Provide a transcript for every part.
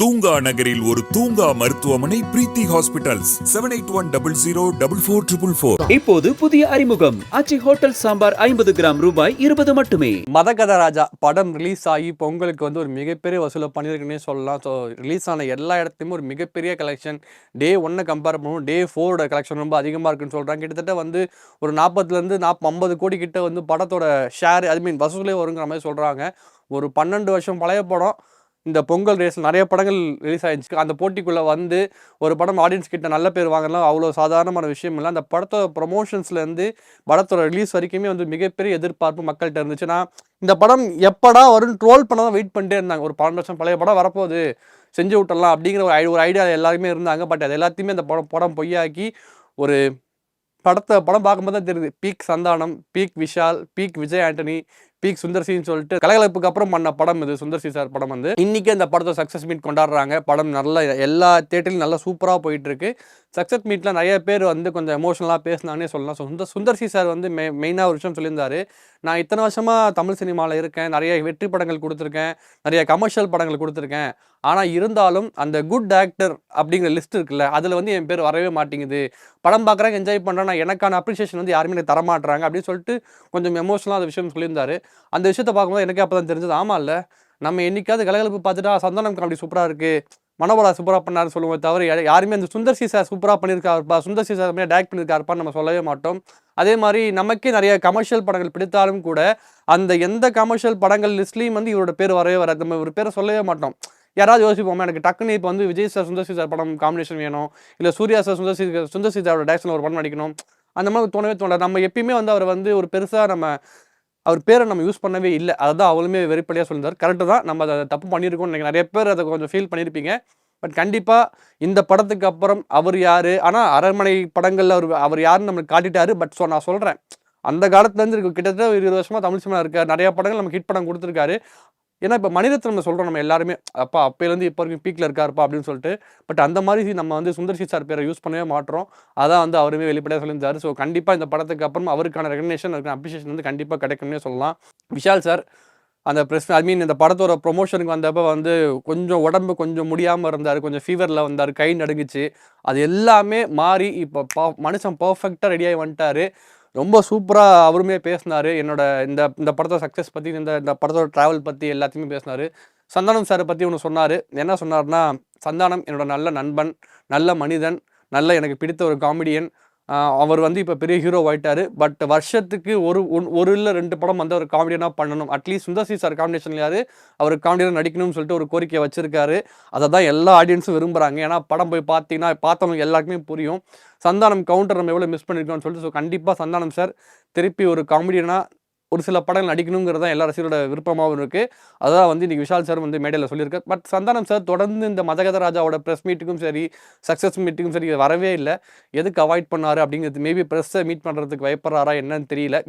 தூங்கா நகரில் ஒரு தூங்கா மருத்துவமனை பிரீத்தி ஹாஸ்பிட்டல்ஸ் 7810044444. இப்போது புதிய அறிமுகம் ஆச்சி ஹோட்டல் சாம்பார் 50 கிராம் ரூபாய் 20 மட்டுமே. மதகத ராஜா படம் ரிலீஸ் ஆகி பொங்கலுக்கு வந்து ஒரு மிகப்பெரிய வசூலை பண்ணியிருக்குன்னே சொல்லலாம். ஸோ ரிலீஸ் ஆன எல்லா இடத்துலையுமே ஒரு மிகப்பெரிய கலெக்ஷன். டே 1 கம்பேர் பண்ணுவோம், டே 4 கலெக்ஷன் ரொம்ப அதிகமாக இருக்குன்னு சொல்கிறாங்க. கிட்டத்தட்ட வந்து ஒரு 40லேருந்து 50 கோடி கிட்ட வந்து படத்தோட ஷேர் வசூலே வருங்கிற மாதிரி சொல்கிறாங்க. ஒரு 12 வருஷம் பழைய படம் இந்த பொங்கல் ரேஸில் நிறைய படங்கள் ரிலீஸ் ஆகிடுச்சு. அந்த போட்டிக்குள்ளே வந்து ஒரு படம் ஆடியன்ஸ் கிட்ட நல்ல பேர் வாங்கலாம் அவ்வளோ சாதாரணமான விஷயம் இல்லை. அந்த படத்தோட ப்ரொமோஷன்ஸ்லேருந்து படத்தோட ரிலீஸ் வரைக்குமே வந்து மிகப்பெரிய எதிர்பார்ப்பு மக்கள்கிட்ட இருந்துச்சுன்னா, இந்த படம் எப்படா வரும்னு ட்ரோல் பண்ண தான் வெயிட் பண்ணிட்டே இருந்தாங்க. ஒரு 12 வருஷம் பழைய படம் வரப்போகுது, செஞ்சு விட்டுறலாம் அப்படிங்கிற ஒரு ஐடியா எல்லாருமே இருந்தாங்க. பட் அது எல்லாத்தையுமே அந்த படம் பொய்யாக்கி ஒரு படம் பார்க்கும்போது தான் தெரியுது. Peak Santhanam, peak Vishal, peak Vijay Antony, peak சுந்தர்சின்னு சொல்லிட்டு கலகலப்புக்கு அப்புறம் பண்ண படம் இது. சுந்தர்சி சார் படம் வந்து இன்னைக்கு அந்த படத்தை சக்ஸஸ் மீட் கொண்டாடுறாங்க. படம் நல்ல எல்லா தேட்டர்லையும் நல்லா சூப்பராக போயிட்டு இருக்கு. சக்ஸஸ் மீட்டில் நிறைய பேர் வந்து கொஞ்சம் எமோஷனலாக பேசினாங்கன்னே சொல்லலாம். சுந்தர்சி சார் வந்து மெயினாக ஒரு விஷயம் சொல்லியிருந்தாரு. நான் இத்தனை வருஷமாக தமிழ் சினிமாவில் இருக்கேன், நிறைய வெற்றி படங்கள் கொடுத்துருக்கேன், நிறைய கமர்ஷியல் படங்கள் கொடுத்துருக்கேன். ஆனால் இருந்தாலும் அந்த குட் ஆக்டர் அப்படிங்கிற லிஸ்ட் இருக்குல்ல, அதில் வந்து என் பேர் வரவே மாட்டேங்குது. படம் பார்க்குறாங்க, என்ஜாய் பண்ணுறேன், எனக்கான அப்ரிசியேஷன் வந்து யாருமே எனக்கு தரமாட்டுறாங்க அப்படின்னு சொல்லிட்டு கொஞ்சம் எமோஷனலாக அந்த விஷயம் சொல்லியிருந்தாரு. அந்த விஷயத்தை பார்க்கும்போது எனக்கே அப்போ தான் தெரிஞ்சது, ஆமாம் இல்லை, நம்ம என்னைக்காவது கலகலப்பு பார்த்துட்டா சந்தானம் காமெடி சூப்பராக இருக்குது, மனோபலா சூப்பராக பண்ணாருன்னு சொல்லுவோம் தவிர யாருமே அந்த சுந்தர்சி சார் சூப்பராக பண்ணியிருக்காருப்பா, சுந்தர்சி சார் டேரக்ட் பண்ணியிருக்காருப்பான்னு நம்ம சொல்லவே மாட்டோம். அதே மாதிரி நமக்கே நிறைய கமர்ஷியல் படங்கள் பிடித்தாலும் கூட அந்த எந்த கமர்ஷியல் படங்கள் லிஸ்ட்லேயும் வந்து இவரோட பேர் வரவே வராது. நம்ம ஒரு பேரை சொல்லவே மாட்டோம். யாராவது யோசிப்போமா, எனக்கு டக்குன்னு இப்போ வந்து விஜய் சார் சுந்தர்சி சார் படம் காம்பினேஷன் வேணும், இல்லை சூர்யா சார் சுந்தர்சி சாரோட டேரக்ஷனில் ஒரு படம் நடிக்கணும், அந்த மாதிரி தோணவே தோணாது. நம்ம எப்பயுமே வந்து அவர் வந்து ஒரு பெருசாக அவர் பேரை நம்ம யூஸ் பண்ணவே இல்லை. அதை தான் அவளுமே வெறிப்படியாக சொல்லியிருந்தார். கரெக்டு தான், நம்ம அதை தப்பு பண்ணியிருக்கோம்னு நினைக்கிறேன். நிறைய பேர் அதை கொஞ்சம் ஃபீல் பண்ணியிருப்பீங்க. பட் கண்டிப்பாக இந்த படத்துக்கு அப்புறம் அவர் யார், ஆனால் அரண்மனை படங்களில் அவர் யாருன்னு நம்மளுக்கு காட்டிட்டாரு. பட் நான் சொல்கிறேன், அந்த காலத்துலேருந்து இருக்கு, கிட்டத்தட்ட 20 வருஷமாக தமிழ் சினிமா இருக்கார், நிறைய படங்கள் நமக்கு ஹிட் படம் கொடுத்துருக்காரு. ஏன்னா இப்போ மணிரத்னம் நம்ம சொல்கிறோம், நம்ம எல்லாருமே அப்பா அப்போலேருந்து இப்போ வரைக்கும் பீக்கில் இருக்காருப்பா அப்படின்னு சொல்லிட்டு. பட் அந்த மாதிரி நம்ம வந்து சுந்தர்சி சார் பேரை யூஸ் பண்ணவே மாட்டோம். அதான் வந்து அவருமே வெளிப்படையாக சொல்லியிருந்தார். ஸோ கண்டிப்பாக இந்த படத்துக்கு அப்புறம் அவருக்கான ரெகக்னேஷன், அதுக்கான அப்ரிஷியேஷன் வந்து கண்டிப்பாக கிடைக்கும்னே சொல்லலாம். விஷால் சார் அந்த இந்த படத்தோட ப்ரொமோஷனுக்கு வந்தப்போ வந்து கொஞ்சம் உடம்பு கொஞ்சம் முடியாமல் இருந்தார், கொஞ்சம் ஃபீவரில் வந்தார், கை நடுங்குச்சு. அது எல்லாமே மாறி இப்போ மனுஷன் பர்ஃபெக்டாக ரெடியாகி வந்துட்டார். ரொம்ப சூப்பராக அவருமே பேசினார். என்னோட இந்த படத்தோட சக்ஸஸ் பற்றி, இந்த படத்தோட ட்ராவல் பற்றி எல்லாத்தையுமே பேசினார். சந்தானம் சாரை பற்றி ஒன்று சொன்னார். என்ன சொன்னார்னா, சந்தானம் என்னோட நல்ல நண்பன், நல்ல மனிதன், நல்ல எனக்கு பிடித்த ஒரு காமெடியன். அவர் வந்து இப்போ பெரிய ஹீரோ ஆகிட்டார். பட் வருஷத்துக்கு ஒரு இல்லை 2 படம் வந்து அவர் காமெடியனாக பண்ணணும். அட்லீஸ்ட் சுந்தர்சி சார் காம்பினேஷன்லையாவது அவர் காமெடியனாக நடிக்கணும்னு சொல்லிட்டு ஒரு கோரிக்கையை வச்சிருக்காரு. அதை தான் எல்லா ஆடியன்ஸும் விரும்புகிறாங்க. ஏன்னா படம் போய் பார்த்தவங்க எல்லாருக்குமே புரியும் சந்தானம் கவுண்டர் நம்ம எவ்வளோ மிஸ் பண்ணியிருக்கோம்னு சொல்லிட்டு. ஸோ கண்டிப்பாக சந்தானம் சார் திருப்பி ஒரு காமெடியனாக ஒரு சில படங்கள் நடிக்கணுங்கிறது தான் எல்லா ரசிகரோட விருப்பமாகவும் இருக்குது. அதான் வந்து இன்றைக்கி விஷால் சார் வந்து மேடையில் சொல்லியிருக்காரு. பட் சந்தானம் சார் தொடர்ந்து இந்த மதகத ராஜாவோட ப்ரெஸ் மீட்டுக்கும் சரி, சக்ஸஸ் மீட்டுக்கும் சரி வரவே இல்லை. எதுக்கு அவாய்ட் பண்ணார் அப்படிங்கிறது, மேபி ப்ரெஸ்ஸை மீட் பண்ணுறதுக்கு பயப்படுறாரா என்னன்னு தெரியல.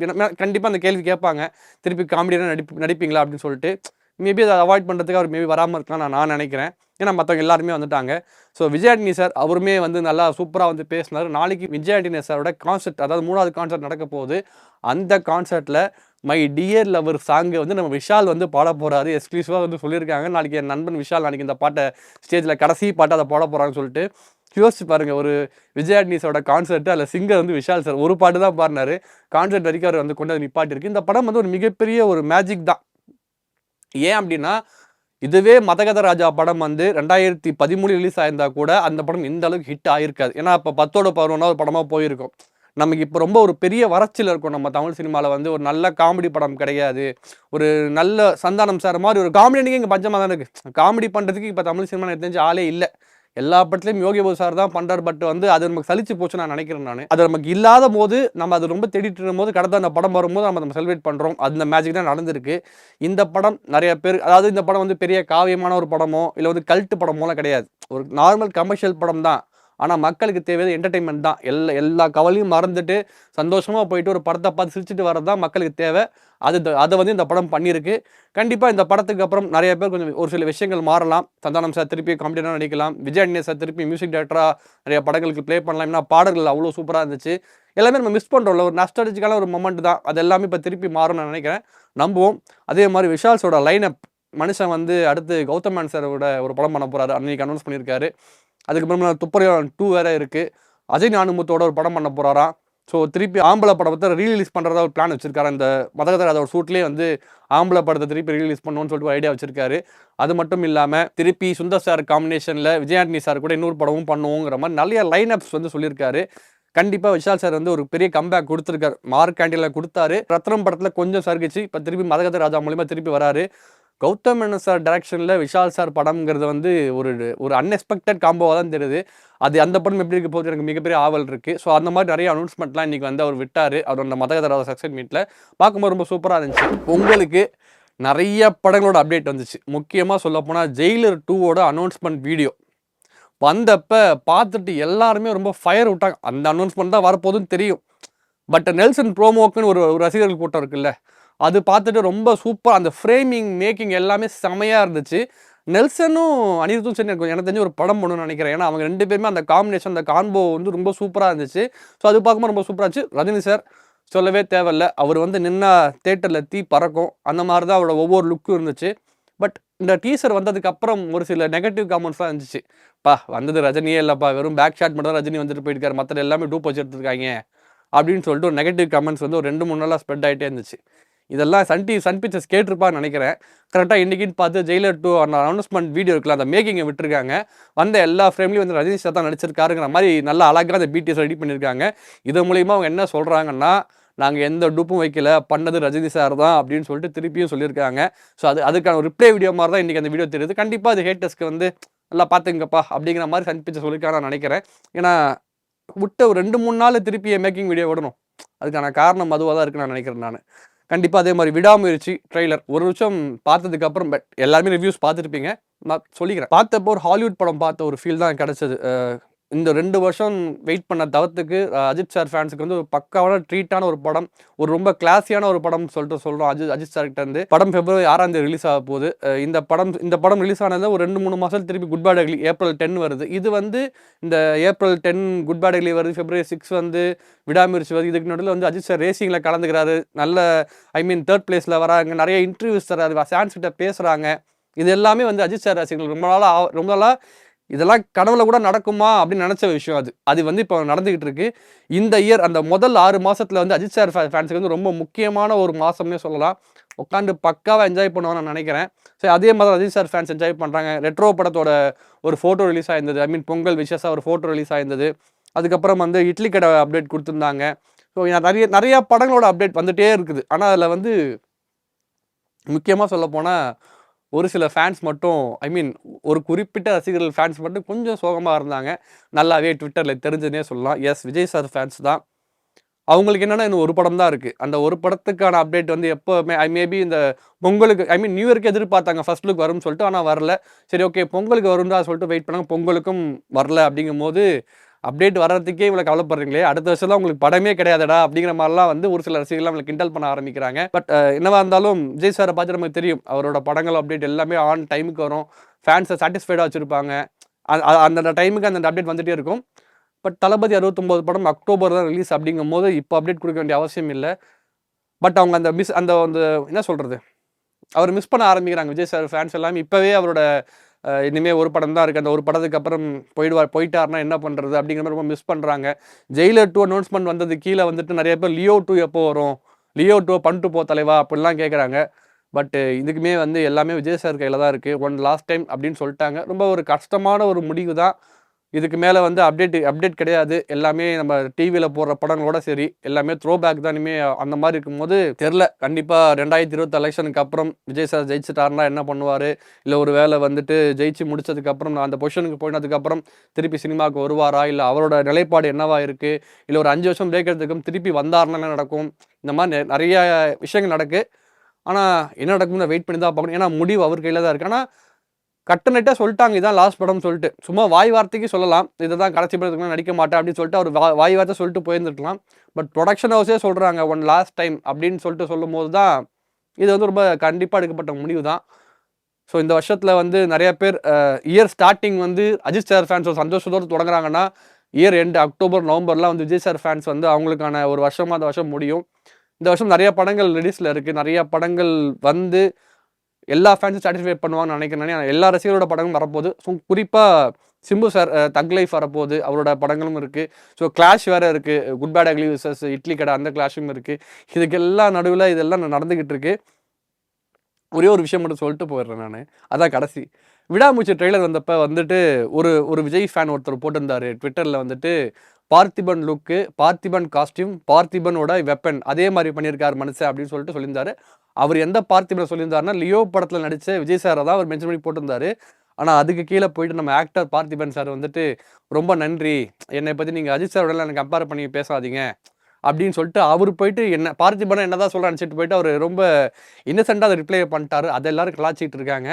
கண்டிப்பாக அந்த கேள்வி கேட்பாங்க, திருப்பி காமெடியாக நடிப்பீங்களா அப்படின்னு சொல்லிட்டு. மேபி அதை அவாய்ட் பண்ணுறதுக்கு அவர் மேபி வராமல் இருக்கலாம் நான் நினைக்கிறேன். ஏன்னா மற்றவங்க எல்லாருமே வந்துட்டாங்க. ஸோ விஜய் ஆண்டனி சார் அவருமே வந்து நல்லா சூப்பராக வந்து பேசினார். நாளைக்கு விஜய் ஆண்டனி சாரோட கான்சர்ட், அதாவது 3வது கான்சர்ட் நடக்க போகுது. அந்த கான்சர்ட்டில் மை டியர் லவர் சாங்கை வந்து நம்ம விஷால் வந்து பாட போகிறாரு. எக்ஸ்க்ளூசிவாக வந்து சொல்லியிருக்காங்க. நாளைக்கு என் நண்பன் விஷால் நாளைக்கு இந்த பாட்டை ஸ்டேஜில் கடைசி பாட்டை அதை பாட போகிறாங்கன்னு சொல்லிட்டு. யோசிச்சு பாருங்கள், ஒரு விஜய் ஆண்டனி சாரோட கான்சர்ட்டு, அதில் சிங்கர் வந்து விஷால் சார் ஒரு பாட்டு தான் பாடினார். கான்சர்ட் வரைக்கும் அவர் வந்து கொண்டு வந்து நிப்பாட்டிருக்கு. இந்த படம் வந்து ஒரு மிகப்பெரிய ஒரு மேஜிக் தான். ஏன் அப்படின்னா, இதுவே மதகத ராஜா படம் வந்து 2013 ரிலீஸ் ஆயிருந்தா கூட அந்த படம் இந்த அளவுக்கு ஹிட் ஆகிருக்காது. ஏன்னா இப்போ 10ஓட 11வது படமாக போயிருக்கும். நமக்கு இப்போ ரொம்ப ஒரு பெரிய வறட்சியில் இருக்கும். நம்ம தமிழ் சினிமாவில் வந்து ஒரு நல்ல காமெடி படம் கிடையாது. ஒரு நல்ல சந்தானம் சார் மாதிரி ஒரு காமெடிக்கு இங்கே பஞ்சமாக தான் இருக்குது. காமெடி பண்ணுறதுக்கு இப்போ தமிழ் சினிமா எனக்கு தெரிஞ்ச ஆளே இல்லை. எல்லா படத்துலையும் யோகி பாபு சார் தான் பண்ணுறாரு. பட் வந்து அது நமக்கு சலிச்சு போச்சு நான் நினைக்கிறேன். அது நமக்கு இல்லாத போது நம்ம அது ரொம்ப தேடிட்டு இருக்கும்போது கடந்த அந்த படம் வரும்போது நம்ம செலிப்ரேட் பண்ணுறோம். அந்த மேஜிக் தான் நடந்திருக்கு. இந்த படம் நிறைய பேர், அதாவது இந்த படம் வந்து பெரிய காவியமான ஒரு படமோ இல்லை வந்து கல்ட்டு படமோலாம் கிடையாது. ஒரு நார்மல் கமர்ஷியல் படம் தான். ஆனால் மக்களுக்கு தேவையான என்டர்டெயின்மெண்ட் தான். எல்லா கவலையும் மறந்துட்டு சந்தோஷமாக போயிட்டு ஒரு படத்தை பார்த்து சிரிச்சுட்டு வர்றது தான் மக்களுக்கு தேவை. அதை வந்து இந்த படம் பண்ணியிருக்கு. கண்டிப்பாக இந்த படத்துக்கு அப்புறம் நிறைய பேர் கொஞ்சம் ஒரு சில விஷயங்கள் மாறலாம். சந்தானம் சார் திருப்பி காமெடியனாக நடிக்கலாம். விஜய் ஆண்டனி சார் திருப்பி மியூசிக் டைரக்டராக நிறைய படங்களுக்கு ப்ளே பண்ணலாம். ஏன்னா பாடல்கள் அவ்வளோ சூப்பராக இருந்துச்சு. எல்லாமே நம்ம மிஸ் பண்ணுறோம்ல, ஒரு நாஸ்டாலஜிக்கான ஒரு மொமெண்ட் தான். அது எல்லாமே இப்போ திருப்பி மாறும்னு நான் நினைக்கிறேன், நம்புவோம். அதே மாதிரி விஷால்ஸோட லைனப் மனுஷன் வந்து அடுத்து கௌதம் மேனன் சாரோட ஒரு படம் பண்ண போகிறாரு, அன்னைக்கு அனௌன்ஸ் பண்ணியிருக்காரு. அதுக்கப்புறமா துப்பறியான் 2 வேறு இருக்குது. அஜய் ஞானமுத்தோட ஒரு படம் பண்ண போகிறாராம். ஸோ திருப்பி ஆம்பளை படத்தை ரீரிலீஸ் பண்ணுறதா ஒரு பிளான் வச்சிருக்காரு. அந்த மதகதர் அதோட ஷூட்லேயே வந்து ஆம்பளை படத்தை திருப்பி ரீரிலீஸ் பண்ணணும்னு சொல்லிட்டு ஒரு ஐடியா வச்சிருக்காரு. அது மட்டும் இல்லாமல் திருப்பி சுந்தர் சார் காம்பினேஷனில் விஜயாண்டனி சார் கூட இன்னொரு படமும் பண்ணுவோங்கிற மாதிரி நிறைய லைன்-அப்ஸ் வந்து சொல்லியிருக்காரு. கண்டிப்பாக விஷால் சார் வந்து ஒரு பெரிய கம்பேக் கொடுத்துருக்காரு. மார்க் கேண்டில் கொடுத்தாரு. ரத்னம் படத்தில் கொஞ்சம் சர்கிச்சு இப்போ திருப்பி மதகதர் ராஜா மூலிமா திருப்பி வராரு. கௌதம் மேனன் சார் டைரக்ஷனில் விஷால் சார் படம்ங்கிறது வந்து ஒரு அன்எக்ஸ்பெக்டட் காம்போவாக தான் தெரியுது. அது அந்த படம் எப்படி இருக்க போது எனக்கு மிகப்பெரிய ஆவல் இருக்குது. ஸோ அந்த மாதிரி நிறைய அனௌன்ஸ்மெண்ட்லாம் இன்றைக்கி வந்து அவர் விட்டார். அவர் அந்த மதகதர் ராஜா சக்ஸஸ் மீட்டில் பார்க்கும்போது ரொம்ப சூப்பராக இருந்துச்சு. உங்களுக்கு நிறைய படங்களோட அப்டேட் வந்துச்சு. முக்கியமாக சொல்லப்போனால் ஜெயிலர் 2வோட அனௌன்ஸ்மெண்ட் வீடியோ வந்தப்போ பார்த்துட்டு எல்லாருமே ரொம்ப ஃபயர் விட்டாங்க. அந்த அனௌன்ஸ்மெண்ட் தான் வரப்போதுன்னு தெரியும். பட் நெல்சன் ப்ரோமோக்குன்னு ஒரு ரசிகர்கள் கூட்டம் இருக்குல்ல, அது பார்த்துட்டு ரொம்ப சூப்பர். அந்த ஃப்ரேமிங் மேக்கிங் எல்லாமே செமையாக இருந்துச்சு. நெல்சனும் அனிருத்தும் சரி எனக்கு தெரிஞ்சு ஒரு படம் பண்ணணும்னு நினைக்கிறேன். ஏன்னா அவங்க 2 பேருமே அந்த காம்பினேஷன் அந்த கான்போ வந்து ரொம்ப சூப்பராக இருந்துச்சு. ஸோ அது பார்க்கும்போது ரொம்ப சூப்பராக இருந்துச்சு. ரஜினி சார் சொல்லவே தேவையில்ல. அவர் வந்து நின்னா தேட்டரில் தீ பறக்கும். அந்த மாதிரி தான் அவரோட ஒவ்வொரு லுக்கும் இருந்துச்சு. பட் இந்த டீசர் வந்ததுக்கப்புறம் ஒரு சில நெகட்டிவ் காமெண்ட்ஸ்லாம் இருந்துச்சு. வந்தது ரஜினியே இல்லைப்பா, வெறும் பேக் ஷாட் மட்டும் தான் ரஜினி வந்துட்டு போயிருக்காரு, மற்ற எல்லாமே டூப் வச்சு எடுத்துருக்காங்க அப்படின்னு சொல்லிட்டு ஒரு நெகட்டிவ் கமெண்ட்ஸ் வந்து ஒரு 2-3 நாளாக ஸ்ப்ரெட் ஆகிட்டே இருந்துச்சு. இதெல்லாம் சன் பிக்சர்ஸ் கேட்டிருப்பான்னு நினைக்கிறேன். கரெக்டாக இன்றைக்கின்னு பார்த்து ஜெயிலர் 2 அந்த அனௌன்ஸ்மெண்ட் வீடியோ இருக்குல்ல, அந்த மேக்கிங்கை விட்டுருக்காங்க. வந்த எல்லா ஃப்ரேம்லையும் வந்து ரஜினி சார் தான் நடிச்சிருக்காருங்கிற மாதிரி நல்லா அழகாக அந்த பிடிஎஸ் ரெடி பண்ணியிருக்காங்க. இது மூலிமா அவங்க என்ன சொல்கிறாங்கன்னா, நாங்கள் எந்த டூப்பும் வைக்கல, பண்ணது ரஜினி சார் தான் அப்படின்னு சொல்லிட்டு திருப்பியும் சொல்லியிருக்காங்க. ஸோ அதுக்கான ஒரு ரிப்ளை வீடியோ மாதிரி தான் இன்றைக்கி அந்த வீடியோ தெரியுது. கண்டிப்பாக அது ஹேட்டர்ஸ்க்கு வந்து நல்லா பார்த்துங்கப்பா அப்படிங்கிற மாதிரி சன் பிக்சர்ஸ் சொல்லியிருக்காங்க நான் நினைக்கிறேன். ஏன்னா விட்ட ஒரு 2-3 நாள் திருப்பி மேக்கிங் வீடியோ விடணும். அதுக்கான காரணம் அதுவாக தான் இருக்குன்னு நான் நினைக்கிறேன் நான். கண்டிப்பாக அதே மாதிரி விடாமுயற்சி ட்ரெய்லர் ஒரு நிமிஷம் பார்த்ததுக்கப்புறம் பட் எல்லாருமே ரிவ்யூஸ் பார்த்துருப்பீங்க, நான் சொல்லிக்கிறேன். பார்த்தப்போ ஒரு ஹாலிவுட் படம் பார்த்த ஒரு ஃபீல் தான் கிடச்சிது. இந்த 2 வருஷம் வெயிட் பண்ண தவிர்த்துக்கு அஜித் சார் ஃபேன்ஸுக்கு வந்து ஒரு பக்காவான ட்ரீட்டான ஒரு படம், ஒரு ரொம்ப கிளாஸியான ஒரு படம் சொல்லிட்டு சொல்கிறோம். அஜித் சார்கிட்ட இருந்து படம் February 6ஆம் தேதி ரிலீஸ் ஆக போகுது. இந்த படம் ரிலீஸ் ஆனதில் ஒரு 2-3 மாதம் திருப்பி குட் பேட் அக்லி April 10 வருது. இது வந்து இந்த April 10 குட் பேட் அக்லி வருது, February 6 வந்து விடாமுயற்சி வருது. இதுக்கு நடுவில் வந்து அஜித் சார் ரேசிங்கில் கலந்துக்கிறாரு. நல்ல 3rd பிளேஸில் வராங்க. நிறைய இன்டர்வியூஸ் தராரு, ஃபேன்ஸ் கிட்ட பேசுகிறாங்க. இது எல்லாமே வந்து அஜித் சார் ரசிகர்கள் ரொம்ப நாளாக இதெல்லாம் கனவுல கூட நடக்குமா அப்படின்னு நினச்ச விஷயம். அது வந்து இப்போ நடந்துகிட்டு இருக்கு. இந்த இயர் அந்த முதல் 6 மாதத்தில் வந்து அஜித் சார் ஃபேன்ஸுக்கு வந்து ரொம்ப முக்கியமான ஒரு மாதம்னே சொல்லலாம். உட்காந்து பக்காவாக என்ஜாய் பண்ணுவான்னு நான் நினைக்கிறேன். சரி, அதே மாதிரி அஜித் சார் ஃபேன்ஸ் என்ஜாய் பண்ணுறாங்க. ரெட்ரோ படத்தோட ஒரு ஃபோட்டோ ரிலீஸ் ஆயிருந்தது. பொங்கல் விஷஸாக ஒரு ஃபோட்டோ ரிலீஸ் ஆயிருந்தது. அதுக்கப்புறம் வந்து இட்லி கடை அப்டேட் கொடுத்துருந்தாங்க. ஸோ நிறைய படங்களோட அப்டேட் வந்துகிட்டே இருக்குது. ஆனால் அதில் வந்து முக்கியமாக சொல்லப்போனால் ஒரு சில ஃபேன்ஸ் மட்டும் ஒரு குறிப்பிட்ட ரசிகர்கள் ஃபேன்ஸ் மட்டும் கொஞ்சம் சோகமாக இருந்தாங்க. நல்லாவே ட்விட்டரில் தெரிஞ்சுன்னே சொல்லலாம். எஸ், விஜய் சார் ஃபேன்ஸ் தான். அவங்களுக்கு என்னென்னா இன்னும் ஒரு படம் தான் இருக்குது. அந்த ஒரு படத்துக்கான அப்டேட் வந்து எப்போவுமே மேபி இந்த பொங்கலுக்கு நியூ இயர்க்கு எதிர்பார்த்தாங்க ஃபர்ஸ்ட் லுக் வரும்னு சொல்லிட்டு. ஆனால் வரல. சரி, ஓகே, பொங்கலுக்கு வரும் தான் சொல்லிட்டு வெயிட் பண்ணாங்க. பொங்கலுக்கும் வரல. அப்படிங்கும் போது அப்டேட் வர்றதுக்கே இவ்வளோ கவலைப்படுறீங்களே, அடுத்த வருஷம் தான் உங்களுக்கு படமே கிடையாதுடா அப்படிங்கிற மாதிரிலாம் வந்து ஒரு சில ரசிகர்கள் அவங்களை கிண்டல் பண்ண ஆரம்பிக்கிறாங்க. பட் என்னவா இருந்தாலும் விஜய் சாரை பார்த்து நமக்கு தெரியும், அவரோட படங்கள் அப்டேட் எல்லாமே ஆன் டைமுக்கு வரும். ஃபேன்ஸை சாட்டிஸ்ஃபைடாக வச்சுருப்பாங்க. அந்த டைமுக்கு அந்த அப்டேட் வந்துகிட்டே இருக்கும். பட் தளபதி 69 படம் அக்டோபர் தான் ரிலீஸ். அப்படிங்கும் போது இப்போ அப்டேட் கொடுக்க வேண்டிய அவசியம் இல்லை. பட் அவங்க அந்த என்ன சொல்கிறது, அவர் மிஸ் பண்ண ஆரம்பிக்கிறாங்க. விஜய் சார் ஃபேன்ஸ் எல்லாமே இப்போவே அவரோட இனிமேல் ஒரு படம் தான் இருக்குது, அந்த ஒரு படத்துக்கு அப்புறம் போயிட்டாருன்னா என்ன பண்ணுறது அப்படிங்கிற மாதிரி ரொம்ப மிஸ் பண்ணுறாங்க. ஜெயிலர் 2 அனௌன்ஸ்மெண்ட் வந்தது கீழே வந்துட்டு நிறைய பேர் லியோ 2 எப்போ வரும், லியோ 2 பண்ணிட்டு போ தலைவா அப்படிலாம் கேட்குறாங்க. பட் இதுக்குமே வந்து எல்லாமே விஜய் சார் கையில் தான் இருக்குது. ஒன் லாஸ்ட் டைம் அப்படின்னு சொல்லிட்டாங்க. ரொம்ப ஒரு கஷ்டமான ஒரு முடிவு தான். இதுக்கு மேலே வந்து அப்டேட் கிடையாது. எல்லாமே நம்ம டிவியில் போடுற படங்களோட சரி, எல்லாமே த்ரோ பேக் தான். இனிமேல் அந்த மாதிரி இருக்கும்போது தெரில. கண்டிப்பாக 2020 எலெக்ஷனுக்கு அப்புறம் விஜய் சார் ஜெயிச்சிட்டாருன்னா என்ன பண்ணுவார், இல்லை ஒரு வேளை வந்துட்டு ஜெயிச்சு முடிச்சதுக்கப்புறம் நான் அந்த பொசிஷனுக்கு போயினதுக்கப்புறம் திருப்பி சினிமாவுக்கு வருவாரா, இல்லை அவரோட நிலைப்பாடு என்னவா இருக்குது, இல்லை ஒரு 5 வருஷம் பிரேக் எடுத்துக்கும் திருப்பி வந்தாருன்னா என்ன நடக்கும், இந்த மாதிரி நிறைய விஷயங்கள் நடக்குது. ஆனால் என்ன நடக்கும்னு வெயிட் பண்ணி தான் பார்க்கணும். ஏன்னா முடிவு அவர் கையில் தான் இருக்குது. ஆனால் கட்டணட்டாக சொல்லிட்டாங்க இதான் லாஸ்ட் படம்னு சொல்லிட்டு. சும்மா வாய் வார்த்தைக்கு சொல்லலாம், இதை தான் கடைசி படத்துக்கு நடிக்க மாட்டேன் அப்படின்னு சொல்லிட்டு அவர் வாய் வார்த்தை சொல்லிட்டு போயிருந்துருக்கலாம். பட் ப்ரொடக்ஷன் ஹவுஸே சொல்கிறாங்க ஒன் லாஸ்ட் டைம் அப்படின்னு சொல்லிட்டு சொல்லும் போது தான் இது வந்து ரொம்ப கண்டிப்பாக எடுக்கப்பட்ட முடிவு தான். ஸோ இந்த வருஷத்தில் வந்து நிறைய பேர் இயர் ஸ்டார்டிங் வந்து அஜித் சார் ஃபேன்ஸ் ஒரு சந்தோஷத்தோடு தொடங்குறாங்கன்னா, இயர் எண்டு அக்டோபர் நவம்பர்லாம் வந்து விஜய் சார் ஃபேன்ஸ் வந்து அவங்களுக்கான ஒரு வருஷமாக அந்த வருஷம் முடியும். இந்த வருஷம் நிறைய படங்கள் ரிலீஸில் இருக்குது. நிறைய படங்கள் வந்து எல்லா ஃபேன்ஸும் சாட்டிஸ்ஃபை பண்ணுவாங்கன்னு நினைக்கிறேன். எல்லா ரசிகர்களோட படங்களும் வரப்போகுது. ஸோ குறிப்பாக சிம்பு சார் தக் லைஃப் வரப்போகுது, அவரோட படங்களும் இருக்குது. ஸோ கிளாஷ் வேறு இருக்குது, good bad ugly versus Idli Kadai, அந்த கிளாஷும் இருக்குது. இதுக்கெல்லாம் நடுவில் இதெல்லாம் நடந்துக்கிட்டு இருக்கு. ஒரே ஒரு விஷயம் மட்டும் சொல்லிட்டு போயிடுறேன் நான். அதான் கடைசி விடாமுயற்சி ட்ரெய்லர் வந்தப்போ வந்துட்டு ஒரு விஜய் ஃபேன் ஒருத்தர் போட்டிருந்தாரு ட்விட்டரில் வந்துட்டு, பார்த்திபன் லுக்கு, பார்த்திபன் காஸ்டியூம், பார்த்திபனோட வெப்பன் அதே மாதிரி பண்ணியிருக்காரு மனுஷன் அப்படின்னு சொல்லிட்டு சொல்லியிருந்தாரு. அவர் எந்த பார்த்திபனை சொல்லியிருந்தாருன்னா, லியோ படத்தில் நடித்த விஜய் சாரை தான் அவர் மென்ஷன் பண்ணி போட்டிருந்தாரு. ஆனால் அதுக்கு கீழே போயிட்டு நம்ம ஆக்டர் பார்த்திபன் சார் வந்துட்டு, ரொம்ப நன்றி, என்னை பற்றி நீங்கள் அஜித் சாரோட எனக்கு கம்பேர் பண்ணி பேசாதீங்க அப்படின்னு சொல்லிட்டு அவர் போயிட்டு என்ன பார்த்திபனை என்னதான் சொல்ல நினச்சிட்டு போயிட்டு அவர் ரொம்ப இன்னசென்ட்டாக அதை ரிப்ளை பண்ணிட்டாரு. அதை எல்லாரும் கலாச்சிக்கிட்டு இருக்காங்க.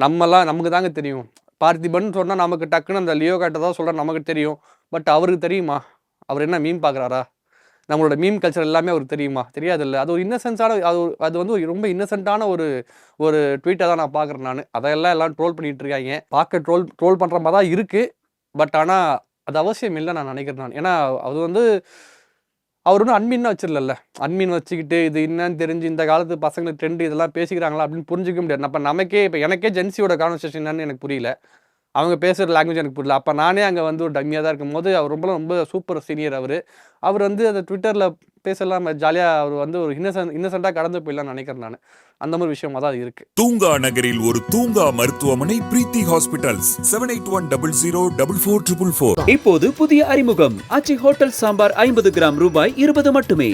நமக்கு தாங்க தெரியும். பார்த்திபன் சொன்னால் நமக்கு டக்குன்னு அந்த லியோ கேட்ட தான் சொல்கிற நமக்கு தெரியும். பட் அவருக்கு தெரியுமா? அவர் என்ன மீம் பார்க்குறாரா? நம்மளோட மீம் கல்ச்சர் எல்லாமே அவருக்கு தெரியுமா? தெரியாதுல்ல. அது ஒரு இன்னசென்ஸான அது வந்து ரொம்ப இன்னசென்ட்டான ஒரு ட்வீட்டாக தான் நான் பார்க்குறேன் நான். அதையெல்லாம் எல்லாம் ட்ரோல் பண்ணிகிட்டு இருக்காங்க. பார்க்க ட்ரோல் பண்ணுற மாதிரி தான் இருக்குது. பட் ஆனால் அது அவசியம் இல்லை நான் நினைக்கிறேன் நான். ஏன்னா அது வந்து அவர் ஒன்றும் அட்மின்னா வச்சிடல. அட்மின் வச்சுக்கிட்டு இது என்னன்னு தெரிஞ்சு இந்த காலத்து பசங்களுக்கு ட்ரெண்ட் இதெல்லாம் பேசிக்கிறாங்களா அப்படின்னு புரிஞ்சிக்க முடியாது. இப்போ எனக்கே ஜென்சியோட கான்வர்சேஷன் என்னன்னு எனக்கு புரியல. அவங்க பேசுகிற லாங்குவேஜ் எனக்கு புரியல. அப்போ நானே அங்கே வந்து ஒரு டம்மியாக தான் இருக்கும்போது அவர் ரொம்ப சூப்பர் சீனியர் அவர் வந்து அந்த ட்விட்டரில் பேசலாம் ஜாலியாக அவர் வந்து ஒரு இன்னசென்ட்டாக கடந்து போயிடலாம்னு நினைக்கிறேன் நான். அந்த மாதிரி விஷயமா தான் இருக்கு. தூங்கா நகரில் ஒரு தூங்கா மருத்துவமனை பிரீத்தி ஹாஸ்பிட்டல்ஸ் 7810044444. இப்போது புதிய அறிமுகம் ஆச்சி ஹோட்டல் சாம்பார் 50 கிராம் ரூபாய் 20 மட்டுமே.